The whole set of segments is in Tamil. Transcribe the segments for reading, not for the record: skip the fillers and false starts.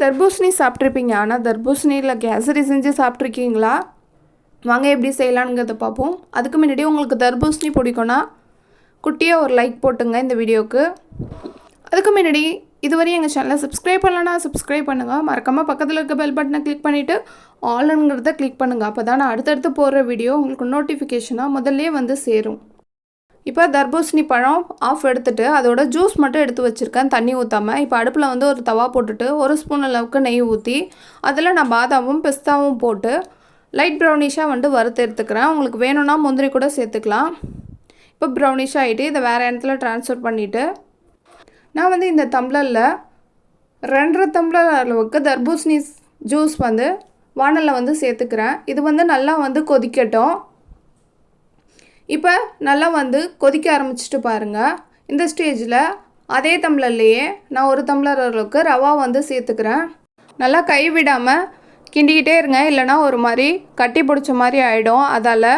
தர்பூசணி சாப்பிட்ருப்பீங்க, ஆனால் தர்பூசணியில் கேசரி செஞ்சு சாப்பிட்ருக்கீங்களா? வாங்க எப்படி செய்யலாங்கிறத பார்ப்போம். அதுக்கு முன்னாடி உங்களுக்கு தர்பூசணி பிடிக்கும்னா குட்டியாக ஒரு லைக் போட்டுங்க இந்த வீடியோவுக்கு. அதுக்கு முன்னாடி இதுவரையும் எங்கள் சேனலை சப்ஸ்கிரைப் பண்ணலன்னா சப்ஸ்கிரைப் பண்ணுங்கள். மறக்காமல் பக்கத்தில் இருக்க பெல் பட்டனை கிளிக் பண்ணிவிட்டு ஆல்ங்கிறத கிளிக் பண்ணுங்கள். அப்போ தான் நான் அடுத்தடுத்து போடுற வீடியோ உங்களுக்கு நோட்டிஃபிகேஷனாக முதல்லே வந்து சேரும். இப்போ தர்பூசணி பழம் ஆஃப் எடுத்துகிட்டு அதோட ஜூஸ் மட்டும் எடுத்து வச்சுருக்கேன், தண்ணி ஊற்றாமல். இப்போ அடுப்பில் வந்து ஒரு தவா போட்டுட்டு 1 ஸ்பூன் அளவுக்கு நெய் ஊற்றி அதில் நான் பாதாமும் பிஸ்தாவும் போட்டு லைட் ப்ரௌனிஷாக வந்து வறுத்து எடுத்துக்கிறேன். உங்களுக்கு வேணும்னா முந்திரி கூட சேர்த்துக்கலாம். இப்போ ப்ரௌனிஷாக ஆகிட்டு இதை வேறு இடத்துல ட்ரான்ஸ்ஃபர் பண்ணிவிட்டு நான் வந்து இந்த டம்ளரில் 2.5 டம்ளர் அளவுக்கு தர்பூசணி ஜூஸ் வந்து வானலில் வந்து சேர்த்துக்கிறேன். இது வந்து நல்லா வந்து கொதிக்கட்டும். இப்போ நல்லா வந்து கொதிக்க ஆரம்பிச்சிட்டு பாருங்கள். இந்த ஸ்டேஜில் அதே டம்ளர்லேயே நான் 1 டம்ளர் அளவுக்கு ரவா வந்து சேர்த்துக்கிறேன். நல்லா கை விடாமல் கிண்டிக்கிட்டே இருங்க, இல்லைனா ஒரு மாதிரி கட்டி பிடிச்ச மாதிரி ஆகிடும். அதால்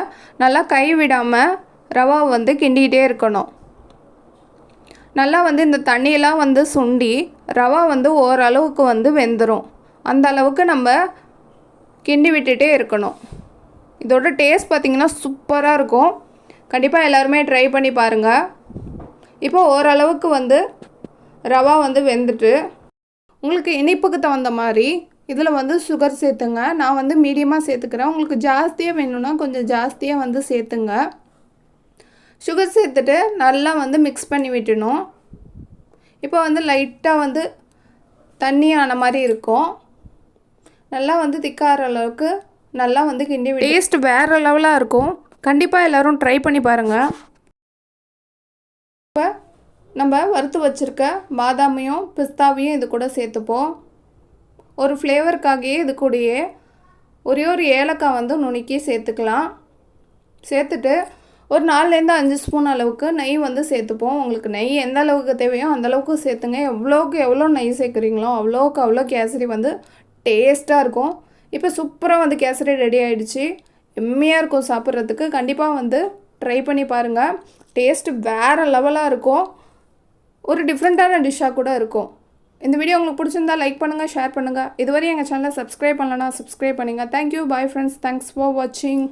நல்லா கை விடாமல் ரவா வந்து கிண்டிக்கிட்டே இருக்கணும். நல்லா வந்து இந்த தண்ணியெல்லாம் வந்து சுண்டி ரவா வந்து ஓரளவுக்கு வந்து வெந்துடும். அந்த அளவுக்கு நம்ம கிண்டி விட்டுட்டே இருக்கணும். இதோட டேஸ்ட் பார்த்திங்கன்னா சூப்பராக இருக்கும். கண்டிப்பாக எல்லாருமே ட்ரை பண்ணி பாருங்கள். இப்போ ஓரளவுக்கு வந்து ரவா வந்து வெந்துட்டு உங்களுக்கு இனிப்புக்கு தகுந்த மாதிரி இதில் வந்து சுகர் சேர்த்துங்க. நான் வந்து மீடியமாக சேர்த்துக்கிறேன். உங்களுக்கு ஜாஸ்தியாக வேணும்னா கொஞ்சம் ஜாஸ்தியாக வந்து சேர்த்துங்க. சுகர் சேர்த்துட்டு நல்லா வந்து மிக்ஸ் பண்ணி விட்டணும். இப்போ வந்து லைட்டாக வந்து தண்ணி ஆன மாதிரி இருக்கும். நல்லா வந்து திக்காகிற அளவுக்கு நல்லா வந்து கிண்டி விட்டு டேஸ்ட் வேறு லெவலாக இருக்கும். கண்டிப்பாக எல்லோரும் ட்ரை பண்ணி பாருங்கள். இப்போ நம்ம வறுத்து வச்சுருக்க பாதாமையும் பிஸ்தாவையும் இது கூட சேர்த்துப்போம். ஒரு ஃப்ளேவருக்காகவே இது கூடயே ஒரே ஒரு ஏலக்காய் வந்து நுணுக்கி சேர்த்துக்கலாம். சேர்த்துட்டு ஒரு 4லேருந்து 5 ஸ்பூன் அளவுக்கு நெய் வந்து சேர்த்துப்போம். உங்களுக்கு நெய் எந்த அளவுக்கு தேவையோ அந்தளவுக்கு சேர்த்துங்க. எவ்வளோக்கு எவ்வளோ நெய் சேர்க்குறீங்களோ அவ்வளோக்கு அவ்வளோ கேசரி வந்து டேஸ்ட்டாக இருக்கும். இப்போ சூப்பராக வந்து கேசரி ரெடி ஆகிடுச்சு. எம்மையாக இருக்கும் சாப்பிட்றதுக்கு. கண்டிப்பாக வந்து ட்ரை பண்ணி பாருங்கள். டேஸ்ட்டு வேறு லெவலாக இருக்கும். ஒரு டிஃப்ரெண்ட்டான டிஷ்ஷாக கூட இருக்கும். இந்த வீடியோ உங்களுக்கு பிடிச்சிருந்தா லைக் பண்ணுங்கள், ஷேர் பண்ணுங்கள். இதுவரை எங்கள் சேனலை சப்ஸ்கிரைப் பண்ணலன்னா சப்ஸ்கிரைப் பண்ணுங்கள். Thank you, bye friends. Thanks for வாட்சிங்.